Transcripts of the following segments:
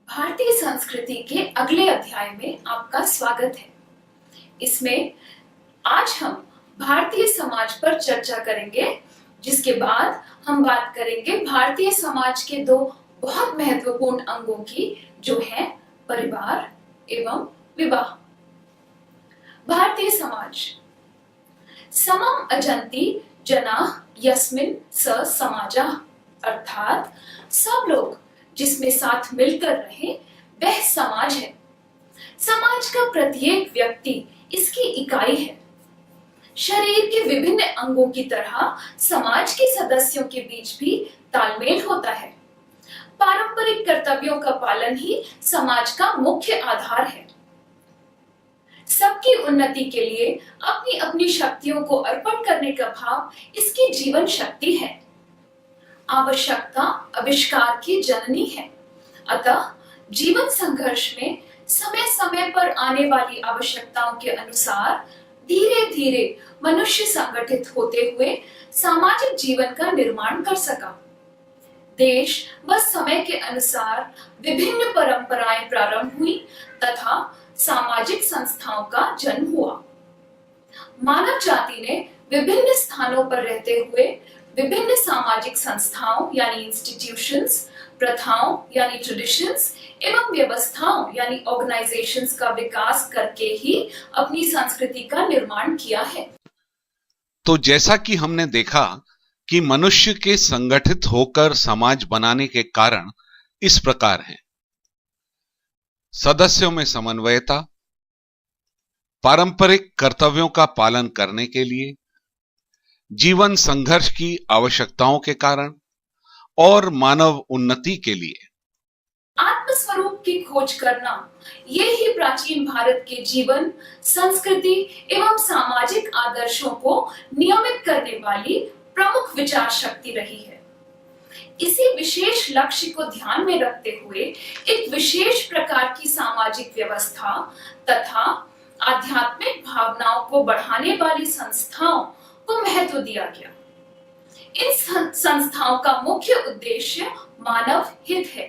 भारतीय संस्कृति के अगले अध्याय में आपका स्वागत है। इसमें आज हम भारतीय समाज पर चर्चा करेंगे, जिसके बाद हम बात करेंगे भारतीय समाज के दो बहुत महत्वपूर्ण अंगों की, जो है परिवार एवं विवाह। भारतीय समाज समम अजन्ति जनाः यस्मिन् स समाजः, अर्थात सब लोग जिसमें साथ मिलकर रहे वह समाज है। समाज का प्रत्येक व्यक्ति इसकी इकाई है। शरीर के विभिन्न अंगों की तरह समाज के सदस्यों के बीच भी तालमेल होता है। पारंपरिक कर्तव्यों का पालन ही समाज का मुख्य आधार है। सबकी उन्नति के लिए अपनी अपनी शक्तियों को अर्पण करने का भाव इसकी जीवन शक्ति है। आवश्यकता आविष्कार की जननी है। अतः जीवन संघर्ष में समय समय पर आने वाली आवश्यकताओं के अनुसार धीरे धीरे मनुष्य संगठित होते हुए सामाजिक जीवन का निर्माण कर सका। देश व समय के अनुसार विभिन्न परंपराएं प्रारंभ हुई तथा सामाजिक संस्थाओं का जन्म हुआ। मानव जाति ने विभिन्न स्थानों पर रहते हुए विभिन्न सामाजिक संस्थाओं यानी इंस्टीट्यूशंस, प्रथाओं यानी ट्रेडिशंस एवं व्यवस्थाओं यानी ऑर्गेनाइजेशंस का विकास करके ही अपनी संस्कृति का निर्माण किया है। तो जैसा कि हमने देखा कि मनुष्य के संगठित होकर समाज बनाने के कारण इस प्रकार हैं। सदस्यों में समन्वयता, पारंपरिक कर्तव्यों का पालन करने के लिए, जीवन संघर्ष की आवश्यकताओं के कारण और मानव उन्नति के लिए। आत्मस्वरूप की खोज करना ये ही प्राचीन भारत के जीवन, संस्कृति एवं सामाजिक आदर्शों को नियमित करने वाली प्रमुख विचार शक्ति रही है। इसी विशेष लक्ष्य को ध्यान में रखते हुए एक विशेष प्रकार की सामाजिक व्यवस्था तथा आध्यात्मिक भावनाओं को बढ़ाने वाली संस्थाओं को महत्व दिया गया। इन संस्थाओं का मुख्य उद्देश्य मानव हित है,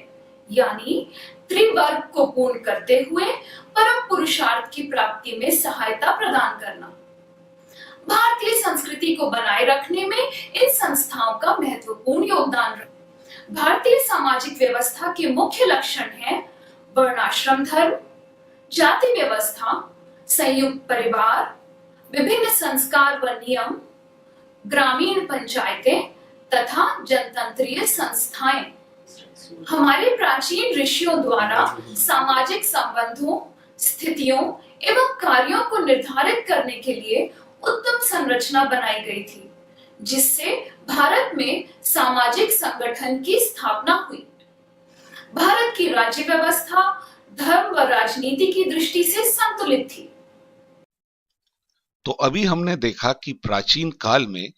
यानी त्रिवर्ग को पूर्ण करते हुए परम पुरुषार्थ की प्राप्ति में सहायता प्रदान करना। भारतीय संस्कृति को बनाए रखने में इन संस्थाओं का महत्वपूर्ण योगदान रहा। भारतीय सामाजिक व्यवस्था के मुख्य लक्षण हैं वर्णाश्रम धर्म, जाति व्यवस्था, संयुक्त परिवार, विभिन्न संस्कार व नियम, ग्रामीण पंचायतें तथा जनतंत्रीय संस्थाएं। हमारे प्राचीन ऋषियों द्वारा सामाजिक संबंधों, स्थितियों एवं कार्यों को निर्धारित करने के लिए उत्तम संरचना बनाई गई थी, जिससे भारत में सामाजिक संगठन की स्थापना हुई। भारत की राज्य व्यवस्था धर्म व राजनीति की दृष्टि से संतुलित थी। तो अभी हमने देखा कि प्राचीन काल में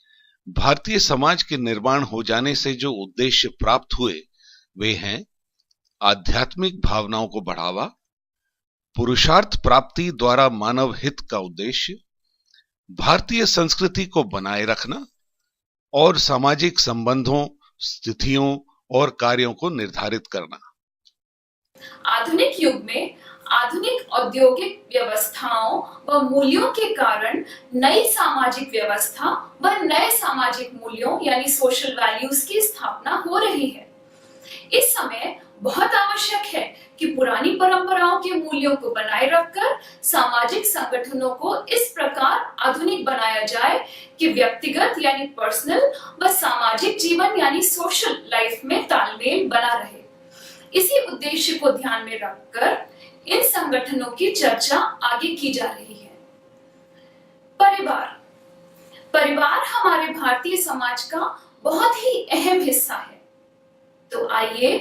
भारतीय समाज के निर्माण हो जाने से जो उद्देश्य प्राप्त हुए वे हैं आध्यात्मिक भावनाओं को बढ़ावा, पुरुषार्थ प्राप्ति द्वारा मानव हित का उद्देश्य, भारतीय संस्कृति को बनाए रखना और सामाजिक संबंधों, स्थितियों और कार्यों को निर्धारित करना। आधुनिक युग में आधुनिक औद्योगिक व्यवस्थाओं व मूल्यों के कारण नई सामाजिक व्यवस्था व नए सामाजिक मूल्यों यानी सोशल वैल्यूज की स्थापना हो रही है। इस समय बहुत आवश्यक है कि पुरानी परंपराओं के मूल्यों को बनाए रखकर सामाजिक संगठनों को इस प्रकार आधुनिक बनाया जाए कि व्यक्तिगत यानी पर्सनल व सामाजिक जीवन यानी सोशल लाइफ में तालमेल बना रहे। इसी उद्देश्य को ध्यान में रखकर इन संगठनों की चर्चा आगे की जा रही है। परिवार परिवार हमारे भारतीय समाज का बहुत ही अहम हिस्सा है। तो आइए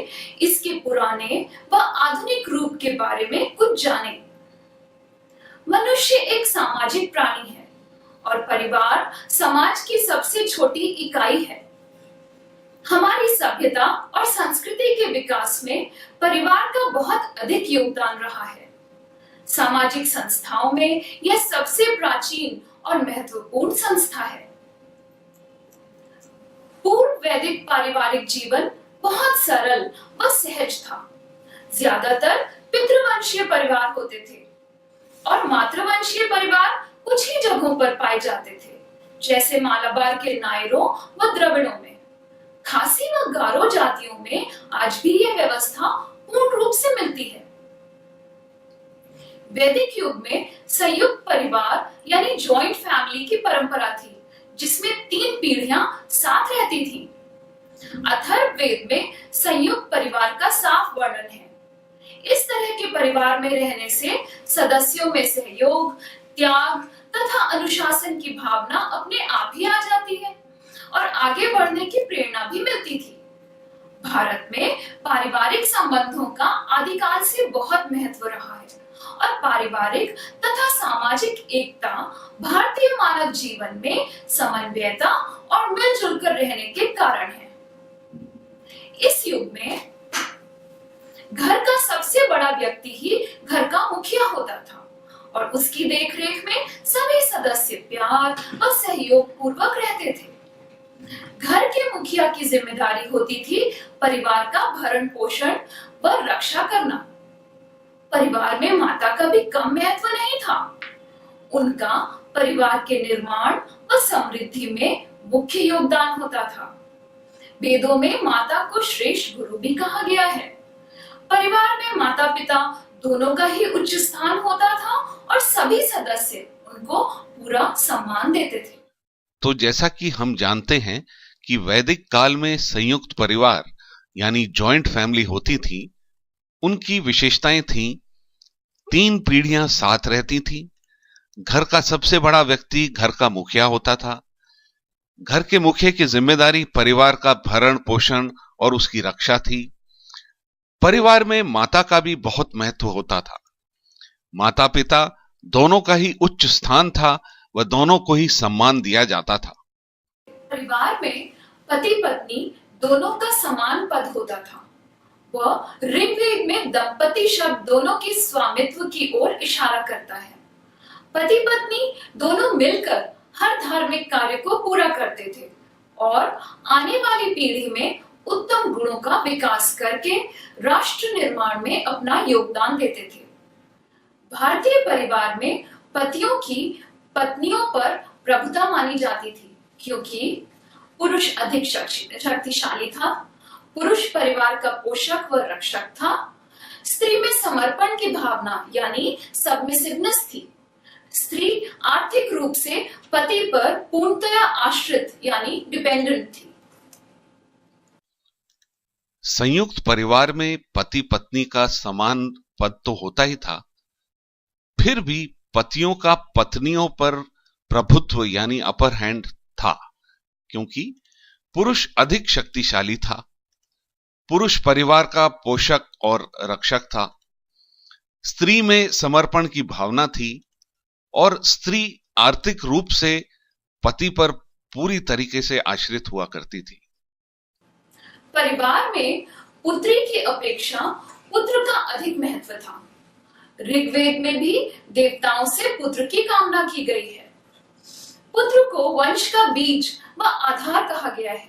इसके पुराने व आधुनिक रूप के बारे में कुछ जानें। मनुष्य एक सामाजिक प्राणी है और परिवार समाज की सबसे छोटी इकाई है। हमारी सभ्यता और संस्कृति के विकास में परिवार का बहुत अधिक योगदान रहा है। सामाजिक संस्थाओं में यह सबसे प्राचीन और महत्वपूर्ण संस्था है। पूर्व वैदिक पारिवारिक जीवन बहुत सरल व सहज था। ज्यादातर पितृवंशीय परिवार होते थे और मातृवंशीय परिवार कुछ ही जगहों पर पाए जाते थे, जैसे मालाबार के नायरों व द्रविड़ों में। खासी व गारो जातियों में आज भी यह व्यवस्था पूर्ण रूप से मिलती है। वैदिक युग में संयुक्त परिवार यानी जॉइंट फैमिली की परंपरा थी, जिसमें 3 पीढ़ियां साथ रहती थीं। अथर्ववेद में संयुक्त परिवार का साफ वर्णन है। इस तरह के परिवार में रहने से सदस्यों में सहयोग, त्याग तथा अनुशासन की भावना अपने आप ही आ जाती है और आगे बढ़ने की प्रेरणा भी मिलती थी। भारत में पारिवारिक संबंधों का आदिकाल से बहुत महत्व रहा है और पारिवारिक तथा सामाजिक एकता भारतीय मानव जीवन में समन्वयता और मिलजुल कर रहने के कारण है। इस युग में घर का सबसे बड़ा व्यक्ति ही घर का मुखिया होता था और उसकी देखरेख में सभी सदस्य प्यार और सहयोग पूर्वक रहते थे। घर के मुखिया की जिम्मेदारी होती थी परिवार का भरण पोषण व रक्षा करना। परिवार में माता का भी कम महत्व नहीं था। उनका परिवार के निर्माण व समृद्धि में मुख्य योगदान होता था। वेदों में माता को श्रेष्ठ गुरु भी कहा गया है। परिवार में माता पिता दोनों का ही उच्च स्थान होता था और सभी सदस्य उनको पूरा सम्मान देते थे। तो जैसा कि हम जानते हैं कि वैदिक काल में संयुक्त परिवार यानी जॉइंट फैमिली होती थी, उनकी विशेषताएं थीं। 3 पीढ़ियां साथ रहती थीं। घर का सबसे बड़ा व्यक्ति घर का मुखिया होता था। घर के मुखिया की जिम्मेदारी परिवार का भरण पोषण और उसकी रक्षा थी। परिवार में माता का भी बहुत महत्व होता था। माता पिता दोनों का ही उच्च स्थान था व दोनों को ही सम्मान दिया जाता था। परिवार में पति पत्नी दोनों का समान पद होता था। वह ऋग्वेद में दंपति शब्द दोनों की स्वामित्व की ओर इशारा करता है। पति पत्नी दोनों मिलकर हर धार्मिक कार्य को पूरा करते थे और आने वाली पीढ़ी में उत्तम गुणों का विकास करके राष्ट्र निर्माण में अपना योगदान देते थे। भारतीय परिवार में पतियों की पत्नियों पर प्रभुता मानी जाती थी, क्योंकि पुरुष अधिक शक्तिशाली था। पुरुष परिवार का पोषक व रक्षक था। स्त्री में समर्पण की भावना यानी सबमिसिवनेस थी। स्त्री आर्थिक रूप से पति पर पूर्णतया आश्रित यानी डिपेंडेंट थी। संयुक्त परिवार में पति पत्नी का समान पद तो होता ही था, फिर भी पतियों का पत्नियों पर प्रभुत्व यानी अपर हैंड था, क्योंकि पुरुष अधिक शक्तिशाली था। पुरुष परिवार का पोषक और रक्षक था। स्त्री में समर्पण की भावना थी और स्त्री आर्थिक रूप से पति पर पूरी तरीके से आश्रित हुआ करती थी। परिवार में पुत्री की अपेक्षा पुत्र का अधिक महत्व था। ऋग्वेद में भी देवताओं से पुत्र की कामना की गई है। पुत्र को वंश का बीज व आधार कहा गया है।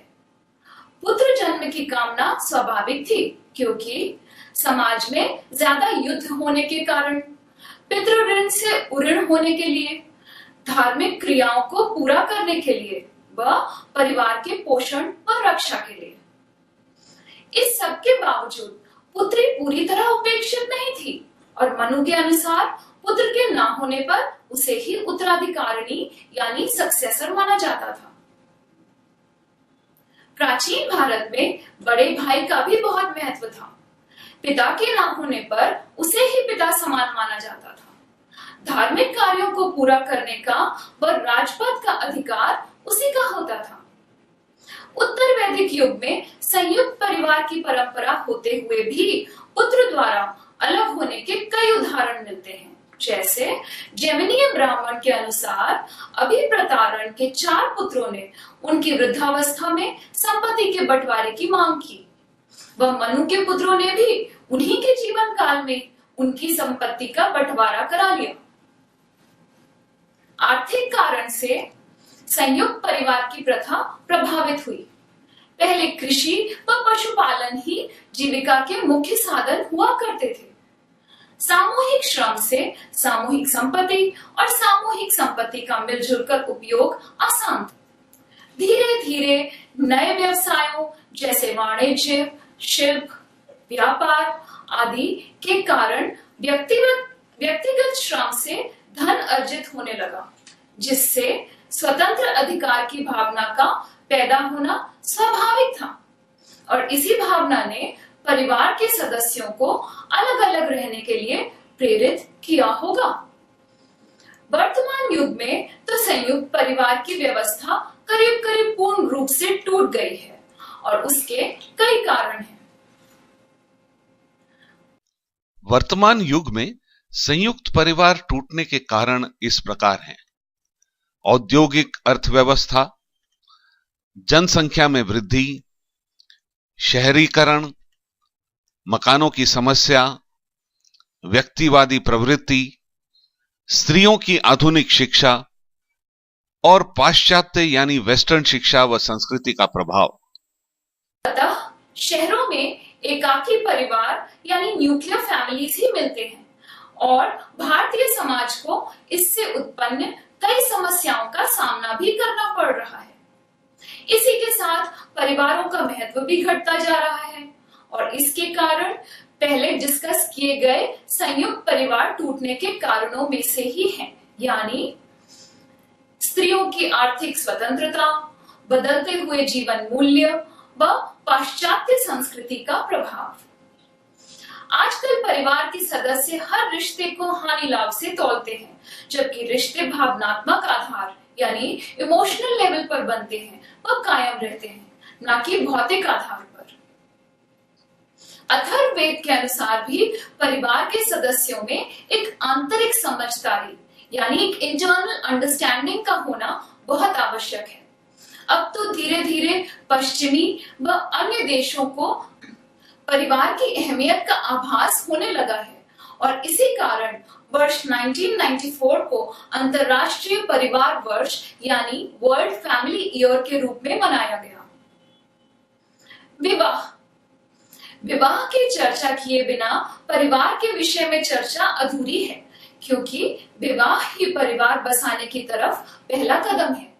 पुत्र जन्म की कामना स्वाभाविक थी, क्योंकि समाज में ज्यादा युद्ध होने के कारण, पितृ ऋण से उऋण होने के लिए, धार्मिक क्रियाओं को पूरा करने के लिए व परिवार के पोषण व रक्षा के लिए। इस सब के बावजूद पुत्री पूरी तरह उपेक्षित नहीं थी और मनु के अनुसार पुत्र के ना होने पर उसे ही उत्तराधिकारिणी यानी सक्सेसर माना जाता था। प्राचीन भारत में बड़े भाई का भी बहुत महत्व था। पिता के ना होने पर उसे ही पिता समान माना जाता था। धार्मिक कार्यों को पूरा करने का व राजपद का अधिकार उसी का होता था। उत्तर वैदिक युग में संयुक्त परिवार की परंपरा होते हुए भी पुत्र द्वारा अलग होने के कई उदाहरण मिलते हैं। जैसे जैमिनीय ब्राह्मण के अनुसार अभिप्रतारण के 4 पुत्रों ने उनकी वृद्धावस्था में संपत्ति के बंटवारे की मांग की। वह मनु के पुत्रों ने भी उन्हीं के जीवन काल में उनकी संपत्ति का बंटवारा करा लिया। आर्थिक कारण से संयुक्त परिवार की प्रथा प्रभावित हुई। पहले कृषि व पशुपालन ही जीविका के मुख्य साधन हुआ करते थे। सामूहिक श्रम से सामूहिक संपत्ति और सामूहिक संपत्ति का मिलजुल कर उपयोग आसान था। धीरे धीरे नए व्यवसायों जैसे वाणिज्य, शिल्प, व्यापार आदि के कारण व्यक्तिगत श्रम से धन अर्जित होने लगा, जिससे स्वतंत्र अधिकार की भावना का पैदा होना स्वाभाविक था। और इसी भावना ने परिवार के सदस्यों को अलग अलग रहने के लिए प्रेरित किया होगा। वर्तमान युग में तो संयुक्त परिवार की व्यवस्था करीब करीब पूर्ण रूप से टूट गई है और उसके कई कारण हैं। वर्तमान युग में संयुक्त परिवार टूटने के कारण इस प्रकार हैं: औद्योगिक अर्थव्यवस्था, जनसंख्या में वृद्धि, शहरीकरण, मकानों की समस्या, व्यक्तिवादी प्रवृत्ति, स्त्रियों की आधुनिक शिक्षा और पाश्चात्य यानी वेस्टर्न शिक्षा व संस्कृति का प्रभाव। अतः शहरों में एकाकी परिवार यानी न्यूक्लियर फैमिलीज ही मिलते हैं और भारतीय समाज को इससे उत्पन्न कई समस्याओं का सामना भी करना पड़ रहा है। इसी के साथ परिवारों का महत्व भी घटता जा रहा है और इसके कारण पहले डिस्कस किए गए संयुक्त परिवार टूटने के कारणों में से ही हैं, यानी स्त्रियों की आर्थिक स्वतंत्रता, बदलते हुए जीवन मूल्य व पाश्चात्य संस्कृति का प्रभाव। आजकल परिवार के सदस्य हर रिश्ते को हानि लाभ से तौलते हैं, जबकि रिश्ते भावनात्मक आधार यानी इमोशनल लेवल पर बनते हैं व कायम रहते हैं, न कि भौतिक आधार पर। अथर्ववेद के अनुसार भी परिवार के सदस्यों में एक आंतरिक समझदारी यानी एक इंटरनल अंडरस्टैंडिंग का होना बहुत आवश्यक है। अब तो धीरे धीरे पश्चिमी व अन्य देशों को परिवार की अहमियत का आभास होने लगा है और इसी कारण वर्ष 1994 को अंतर्राष्ट्रीय परिवार वर्ष यानी वर्ल्ड फैमिली ईयर के रूप में मनाया गया। विवाह की चर्चा किए बिना परिवार के विषय में चर्चा अधूरी है, क्योंकि विवाह ही परिवार बसाने की तरफ पहला कदम है।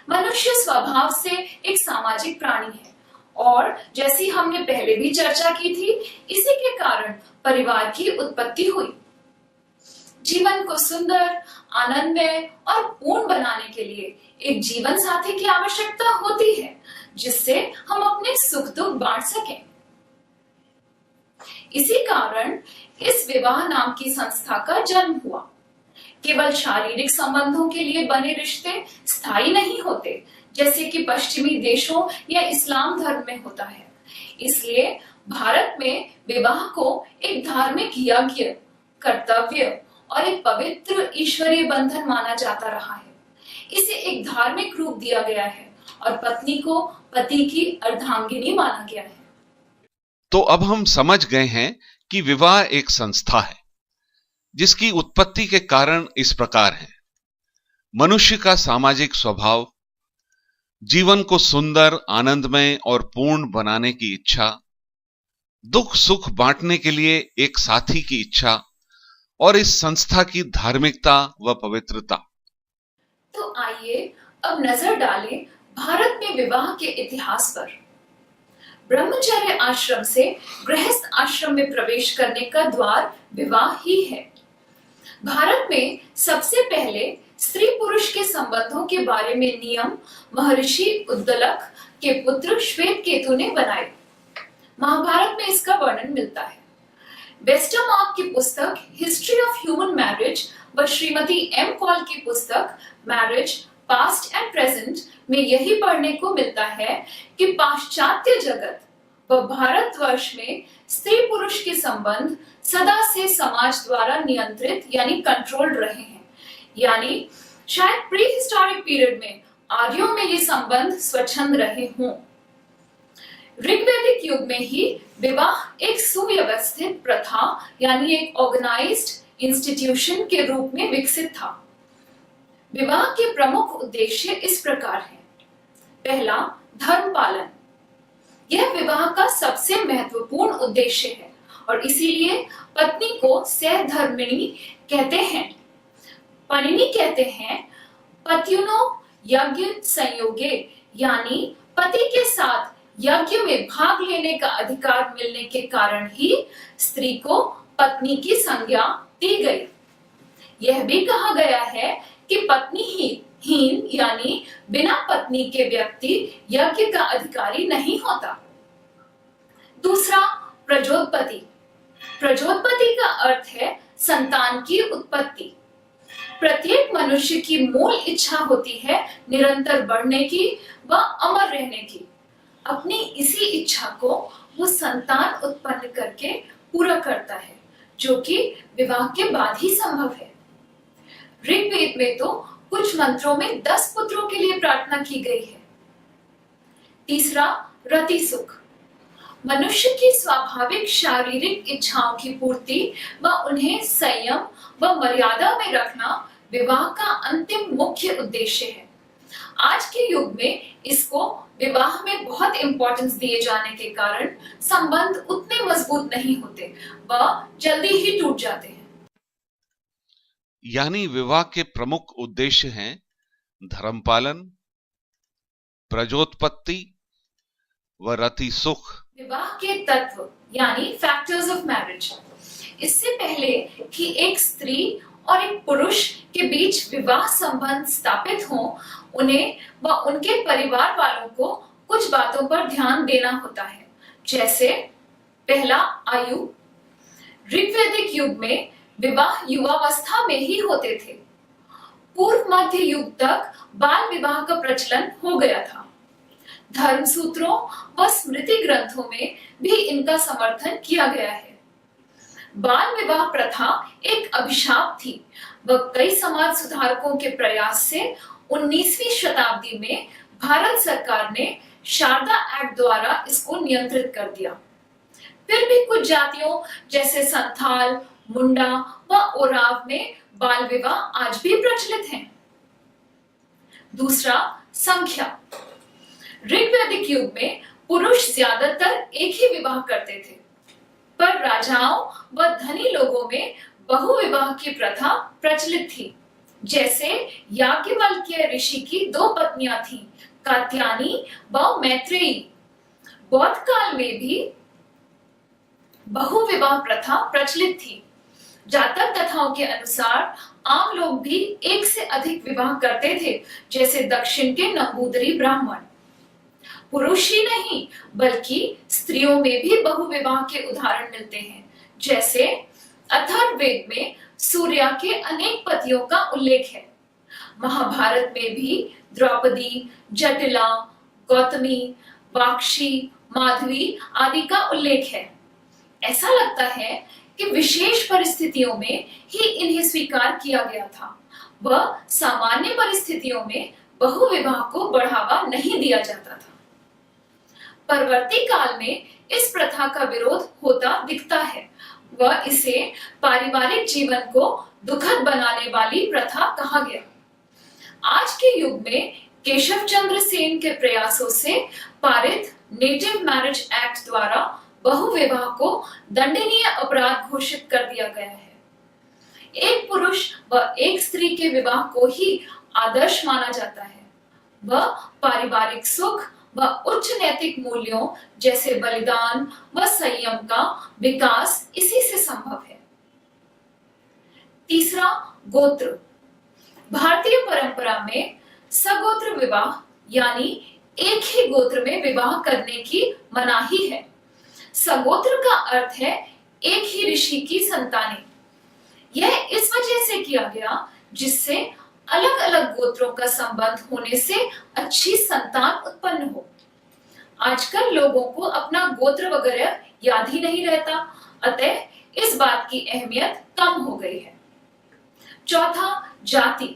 मनुष्य स्वभाव से एक सामाजिक प्राणी है और जैसी हमने पहले भी चर्चा की थी, इसी के कारण परिवार की उत्पत्ति हुई। जीवन को सुंदर, आनंदमय और पूर्ण बनाने के लिए एक जीवन साथी की आवश्यकता होती है, जिससे हम अपने सुख दुख बांट सकें। इसी कारण इस विवाह नाम की संस्था का जन्म हुआ। केवल शारीरिक संबंधों के लिए बने रिश्ते स्थायी नहीं होते, जैसे कि पश्चिमी देशों या इस्लाम धर्म में होता है। इसलिए भारत में विवाह को एक धार्मिक यज्ञ, कर्तव्य और एक पवित्र ईश्वरीय बंधन माना जाता रहा है। इसे एक धार्मिक रूप दिया गया है और पत्नी को पति की अर्धांगिनी माना गया है। तो अब हम समझ गए हैं कि विवाह एक संस्था है जिसकी उत्पत्ति के कारण इस प्रकार है: मनुष्य का सामाजिक स्वभाव, जीवन को सुंदर, आनंदमय और पूर्ण बनाने की इच्छा, दुख सुख बांटने के लिए एक साथी की इच्छा और इस संस्था की धार्मिकता व पवित्रता। तो आइए अब नजर डालें भारत में विवाह के इतिहास पर। ब्रह्मचर्य आश्रम से गृहस्थ आश्रम में प्रवेश करने का द्वार विवाह ही है। भारत में सबसे पहले स्त्री पुरुष के संबंधों के बारे में नियम महर्षि उद्दलक के पुत्र श्वेतकेतु ने बनाए। महाभारत में इसका वर्णन मिलता है। वेस्टरमार्क की पुस्तक हिस्ट्री ऑफ ह्यूमन मैरिज व श्रीमती एम कॉल की पुस्तक मैरिज पास्ट एंड प्रेजेंट में यही पढ़ने को मिलता है कि पाश्चात्य जगत व भारतवर्ष में स्त्री पुरुष के संबंध सदा से समाज द्वारा नियंत्रित यानी कंट्रोल्ड रहे हैं। यानी शायद प्री हिस्टोरिक पीरियड में आर्यों में ये संबंध स्वच्छंद रहे हों। ऋग्वैदिक युग में ही विवाह एक सुव्यवस्थित प्रथा यानी एक ऑर्गेनाइज्ड इंस्टीट्यूशन के रूप में विकसित था। विवाह के प्रमुख उद्देश्य इस प्रकार हैं: पहला, धर्म पालन। यह विवाह का सबसे महत्वपूर्ण उद्देश्य है और इसीलिए पत्नी को सहधर्मिणी कहते हैं। पनिनी कहते हैं पत्युनो यज्ञ संयोगे, यानी पति के साथ यज्ञ में भाग लेने का अधिकार मिलने के कारण ही स्त्री को पत्नी की संज्ञा दी गई। यह भी कहा गया है कि पत्नी हीन यानी बिना पत्नी के व्यक्ति यज्ञ का अधिकारी नहीं होता। दूसरा, प्रजोत्पत्ति। प्रजोत्पत्ति का अर्थ है संतान की उत्पत्ति। प्रत्येक मनुष्य की मूल इच्छा होती है निरंतर बढ़ने की व अमर रहने की। अपनी इसी इच्छा को वो संतान उत्पन्न करके पूरा करता है, जो कि विवाह के बाद ही संभव है। ऋग्वेद में तो कुछ मंत्रों में 10 पुत्रों के लिए प्रार्थना की गई है। तीसरा, रति सुख। मनुष्य की स्वाभाविक शारीरिक इच्छाओं की पूर्ति व उन्हें संयम व मर्यादा में रखना विवाह का अंतिम मुख्य उद्देश्य है। आज के युग में इसको विवाह में बहुत इंपॉर्टेंस दिए जाने के कारण संबंध उतने मजबूत नहीं होते व जल्दी ही टूट जाते हैं। यानी विवाह के प्रमुख उद्देश्य हैं धर्म पालन, प्रजोत्पत्ति व रति सुख। विवाह के तत्व यानी फैक्टर्स ऑफ मैरिज। इससे पहले कि एक स्त्री और एक पुरुष के बीच विवाह संबंध स्थापित हो, उन्हें व उनके परिवार वालों को कुछ बातों पर ध्यान देना होता है। जैसे पहला, आयु। ऋग्वैदिक युग में विवाह युवावस्था में ही होते थे। पूर्व मध्य युग तक बाल विवाह का प्रचलन हो गया था। धर्म सूत्रों व स्मृति ग्रंथों में भी इनका समर्थन किया गया है। बाल विवाह प्रथा एक अभिशाप थी व कई समाज सुधारकों के प्रयास से 19वीं शताब्दी में भारत सरकार ने शारदा एक्ट द्वारा इसको नियंत्रित कर दिया। फिर भी कुछ जातियों जैसे संथाल, मुंडा व ओराव में बाल विवाह आज भी प्रचलित हैं। दूसरा, संख्या। ऋग्वैदिक युग में पुरुष ज्यादातर एक ही विवाह करते थे, पर राजाओं व धनी लोगों में बहुविवाह की प्रथा प्रचलित थी। जैसे याज्ञवल्क्य ऋषि की 2 पत्नियां थीं, कात्यायनी व मैत्रेयी। बौद्ध काल में भी बहुविवाह प्रथा प्रचलित थी। जातक कथाओं के अनुसार आम लोग भी एक से अधिक विवाह करते थे, जैसे दक्षिण के नंबूदरी ब्राह्मण। पुरुष ही नहीं बल्कि स्त्रियों में भी बहुविवाह के उदाहरण मिलते हैं। जैसे अथर्ववेद में सूर्या के अनेक पतियों का उल्लेख है। महाभारत में भी द्रौपदी, जटिला, गौतमी, वाक्षी, माधवी आदि का उल्लेख है। ऐसा लगता है कि विशेष परिस्थितियों में ही इन्हें स्वीकार किया गया था व सामान्य परिस्थितियों में बहुविवाह को बढ़ावा नहीं दिया जाता था। परवर्ती काल में इस प्रथा का विरोध होता दिखता है व इसे पारिवारिक जीवन को दुखद बनाने वाली प्रथा कहा गया। आज के युग में केशव चंद्र सेन के प्रयासों से पारित नेटिव मैरिज एक्ट द्वारा बहुविवाह को दंडनीय अपराध घोषित कर दिया गया है। एक पुरुष व एक स्त्री के विवाह को ही आदर्श माना जाता है व पारिवारिक सुख व उच्च नैतिक मूल्यों जैसे बलिदान व संयम का विकास इसी से संभव है। तीसरा, गोत्र। भारतीय परंपरा में सगोत्र विवाह यानी एक ही गोत्र में विवाह करने की मनाही है। सगोत्र का अर्थ है एक ही ऋषि की संतानें। यह इस वजह से किया गया जिससे अलग अलग गोत्रों का संबंध होने से अच्छी संतान उत्पन्न हो। आजकल लोगों को अपना गोत्र वगैरह याद ही नहीं रहता, अतः इस बात की अहमियत कम हो गई है। चौथा, जाति।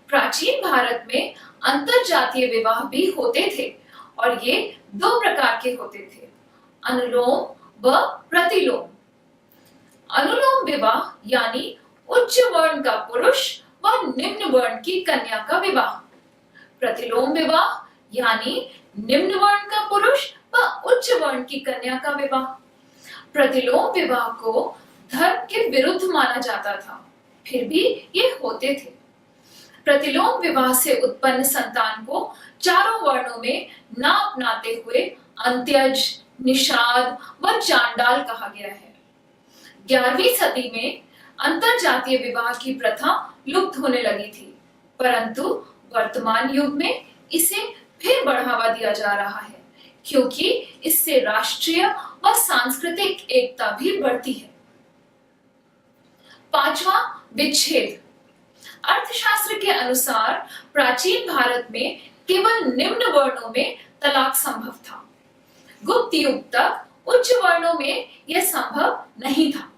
प्राचीन भारत में अंतर जातीय विवाह भी होते थे और ये 2 प्रकार के होते थे, अनुलोम व प्रतिलोम। अनुलोम विवाह यानी उच्च वर्ण का पुरुष व निम्न वर्ण की कन्या का विवाह। प्रतिलोम विवाह यानी निम्न वर्ण का पुरुष व उच्च वर्ण की कन्या का विवाह। प्रतिलोम विवाह को धर्म के विरुद्ध माना जाता था, फिर भी ये होते थे। प्रतिलोम विवाह से उत्पन्न संतान को चारों वर्णों में ना अपनाते हुए अंत्यज, निषाद व चांडाल कहा गया है। 11वीं सदी में अंतर जातीय विवाह की प्रथा लुप्त होने लगी थी, परंतु वर्तमान युग में इसे फिर बढ़ावा दिया जा रहा है, क्योंकि इससे राष्ट्रीय व सांस्कृतिक एकता भी बढ़ती है। पांचवा, विच्छेद। अर्थशास्त्र के अनुसार प्राचीन भारत में केवल निम्न वर्णों में तलाक संभव था। गुप्त युग तक उच्च वर्णों में यह संभव नहीं था।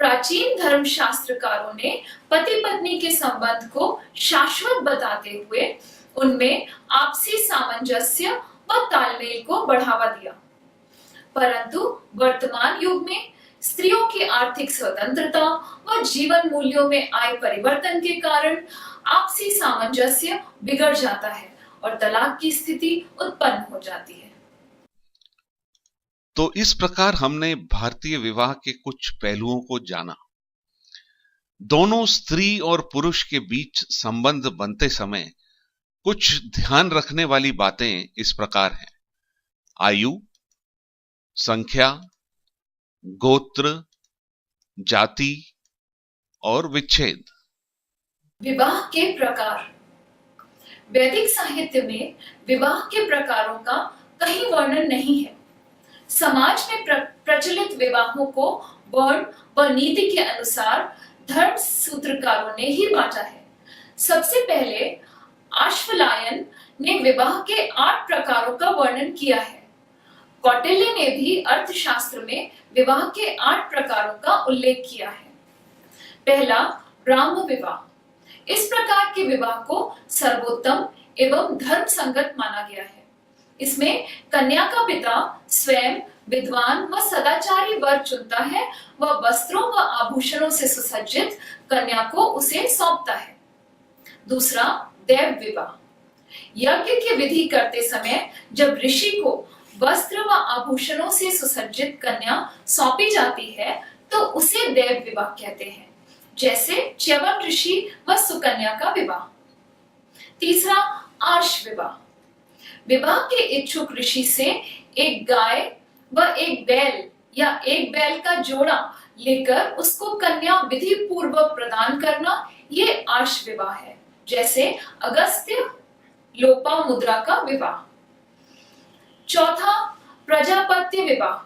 प्राचीन धर्मशास्त्रकारों ने पति पत्नी के संबंध को शाश्वत बताते हुए उनमें आपसी सामंजस्य व तालमेल को बढ़ावा दिया, परंतु वर्तमान युग में स्त्रियों की आर्थिक स्वतंत्रता व जीवन मूल्यों में आए परिवर्तन के कारण आपसी सामंजस्य बिगड़ जाता है और तलाक की स्थिति उत्पन्न हो जाती है। तो इस प्रकार हमने भारतीय विवाह के कुछ पहलुओं को जाना। दोनों स्त्री और पुरुष के बीच संबंध बनते समय कुछ ध्यान रखने वाली बातें इस प्रकार हैं: आयु, संख्या, गोत्र, जाति और विच्छेद। विवाह के प्रकार। वैदिक साहित्य में विवाह के प्रकारों का कहीं वर्णन नहीं है। समाज में प्रचलित विवाहों को वर्ण व नीति के अनुसार धर्म सूत्रकारों ने ही बांटा है। सबसे पहले आश्वलायन ने विवाह के 8 प्रकारों का वर्णन किया है। कौटिल्य ने भी अर्थशास्त्र में विवाह के 8 प्रकारों का उल्लेख किया है। पहला, ब्राह्म विवाह। इस प्रकार के विवाह को सर्वोत्तम एवं धर्म संगत माना गया है। इसमें कन्या का पिता स्वयं विद्वान व सदाचारी वर चुनता है व वस्त्रों व आभूषणों से सुसज्जित कन्या को उसे सौंपता है। दूसरा, देव विवाह। यज्ञ की विधि करते समय जब ऋषि को वस्त्र व आभूषणों से सुसज्जित कन्या सौंपी जाती है तो उसे देव विवाह कहते हैं, जैसे च्यवन ऋषि व सुकन्या का विवाह। तीसरा, आर्ष विवाह। विवाह के इच्छुक ऋषि से एक गाय व एक बैल या एक बैल का जोड़ा लेकर उसको कन्या विधि पूर्वक प्रदान करना, ये आर्ष विवाह है, जैसे अगस्त्य लोपामुद्रा का विवाह। चौथा, प्रजापत्य विवाह।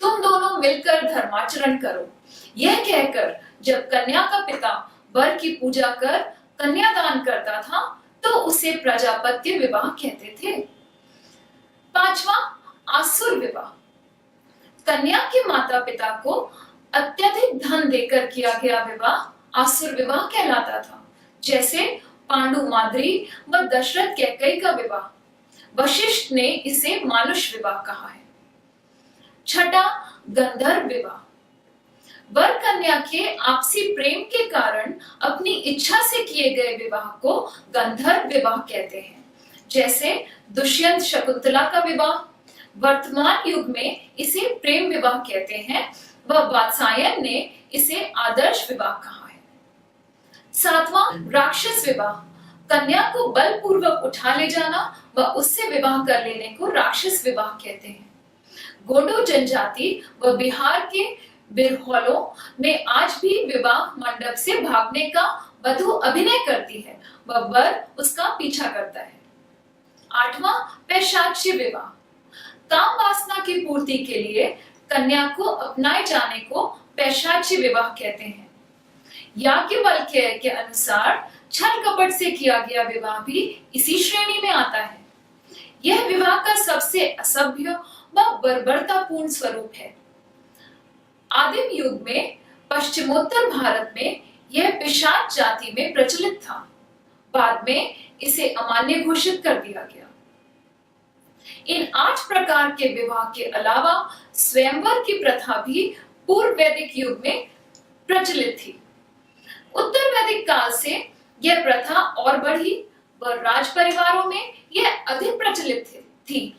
तुम दोनों मिलकर धर्माचरण करो, यह कहकर जब कन्या का पिता वर की पूजा कर कन्यादान करता था तो उसे प्रजापत्य विवाह कहते थे। पांचवा, आसुर विवाह। कन्या के माता पिता को अत्यधिक धन देकर किया गया विवाह आसुर विवाह कहलाता था, जैसे पांडु माद्री व दशरथ कैकेयी का विवाह। वशिष्ठ ने इसे मानुष विवाह कहा है। छठा, गंधर्व विवाह। वर कन्या के आपसी प्रेम के कारण अपनी इच्छा से किए गए विवाह को गंधर्व विवाह कहते हैं, जैसे दुष्यंत शकुंतला का विवाह। वर्तमान युग में इसे प्रेम विवाह कहते हैं व वात्सायन ने इसे आदर्श विवाह कहा है। सातवां, राक्षस विवाह। कन्या को बलपूर्वक उठा ले जाना व उससे विवाह कर लेने को राक्षस विवाह कहते हैं। गोंडो जनजाति व बिहार के बिरहौलों में आज भी विवाह मंडप से भागने का वधू अभिनय करती है व वर उसका पीछा करता है। आठवां, पैशाच्य विवाह। काम वासना की पूर्ति के लिए कन्या को अपनाए जाने को पैशाच्य विवाह कहते हैं। याज्ञवल्क्य के अनुसार छल कपट से किया गया विवाह भी इसी श्रेणी में आता है। यह विवाह का सबसे असभ्य व बर्बरतापूर्ण स्वरूप है। आदिम युग में पश्चिमोत्तर भारत में यह पिशाच जाति में प्रचलित था। बाद में इसे अमान्य घोषित कर दिया गया। इन 8 प्रकार के विवाह के अलावा स्वयंवर की प्रथा भी पूर्व वैदिक युग में प्रचलित थी। उत्तर वैदिक काल से यह प्रथा और बढ़ी व राज परिवारों में यह अधिक प्रचलित थी।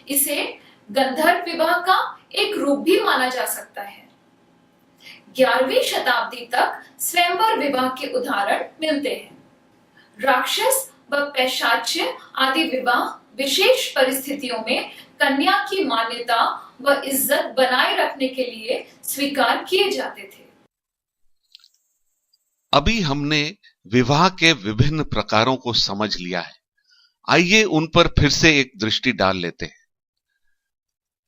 इसे गंधर्व विवाह का एक रूप भी माना जा सकता है। 11वीं शताब्दी तक स्वयंवर विवाह के उदाहरण मिलते हैं। राक्षस व पैशाच्य आदि विवाह विशेष परिस्थितियों में कन्या की मान्यता व इज्जत बनाए रखने के लिए स्वीकार किए जाते थे। अभी हमने विवाह के विभिन्न प्रकारों को समझ लिया है। आइए उन पर फिर से एक दृष्टि डाल लेते हैं।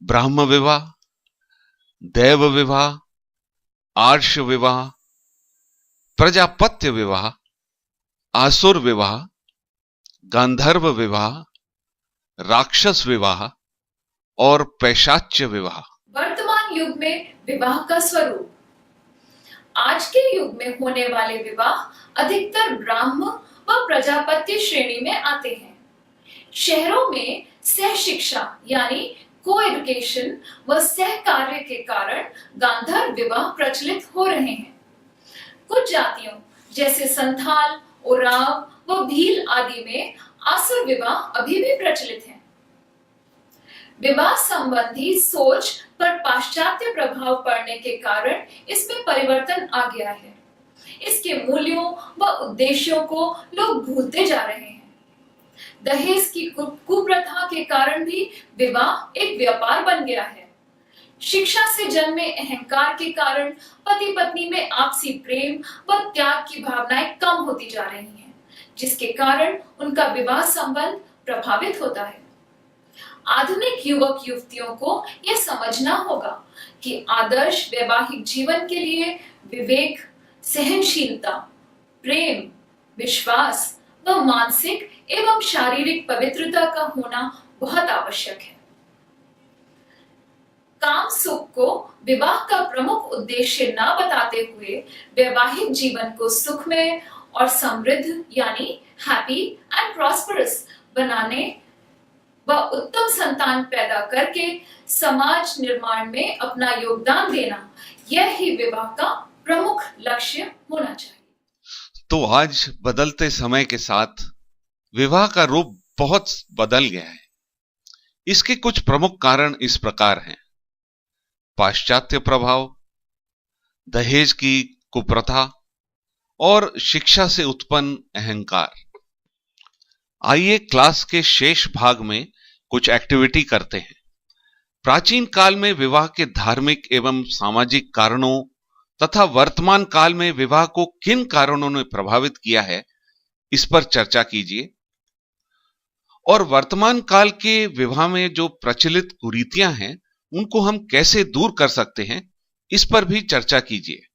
ब्राह्म विवाह, देव विवाह, आर्ष विवाह, प्रजापत्य विवाह, आसुर विवाह, गांधर्व विवाह, राक्षस विवाह और पैशाच्य विवाह। वर्तमान युग में विवाह का स्वरूप। आज के युग में होने वाले विवाह अधिकतर ब्राह्म व प्रजापत्य श्रेणी में आते हैं। शहरों में सह शिक्षा यानी को एजुकेशन व सह कार्य के कारण गांधर्व विवाह प्रचलित हो रहे हैं। कुछ जातियों जैसे संथाल, ओराव व भील आदि में आसुर विवाह अभी भी प्रचलित है। विवाह संबंधी सोच पर पाश्चात्य प्रभाव पड़ने के कारण इसमें परिवर्तन आ गया है। इसके मूल्यों व उद्देश्यों को लोग भूलते जा रहे हैं। दहेज की कुप्रथा के कारण भी विवाह एक व्यापार बन गया है। शिक्षा से जन्मे अहंकार के कारण पति पत्नी में आपसी प्रेम व त्याग की भावनाएं कम होती जा रही हैं, जिसके कारण उनका विवाह संबंध प्रभावित होता है। आधुनिक युवक युवतियों को यह समझना होगा कि आदर्श वैवाहिक जीवन के लिए विवेक, सहनशीलता, प्रेम, विश्वास व मानसिक एवं शारीरिक पवित्रता का होना बहुत आवश्यक है। काम सुख को विवाह का प्रमुख उद्देश्य न बताते हुए वैवाहिक जीवन को सुखमय और समृद्ध यानी हैप्पी एंड प्रॉस्परस बनाने व उत्तम संतान पैदा करके समाज निर्माण में अपना योगदान देना, यह ही विवाह का प्रमुख लक्ष्य होना चाहिए। तो आज बदलते समय के साथ विवाह का रूप बहुत बदल गया है। इसके कुछ प्रमुख कारण इस प्रकार हैं। पाश्चात्य प्रभाव, दहेज की कुप्रथा और शिक्षा से उत्पन्न अहंकार। आइए क्लास के शेष भाग में कुछ एक्टिविटी करते हैं। प्राचीन काल में विवाह के धार्मिक एवं सामाजिक कारणों तथा वर्तमान काल में विवाह को किन कारणों ने प्रभावित किया है, इस पर चर्चा कीजिए। और वर्तमान काल के विवाह में जो प्रचलित कुरीतियां हैं, उनको हम कैसे दूर कर सकते हैं, इस पर भी चर्चा कीजिए।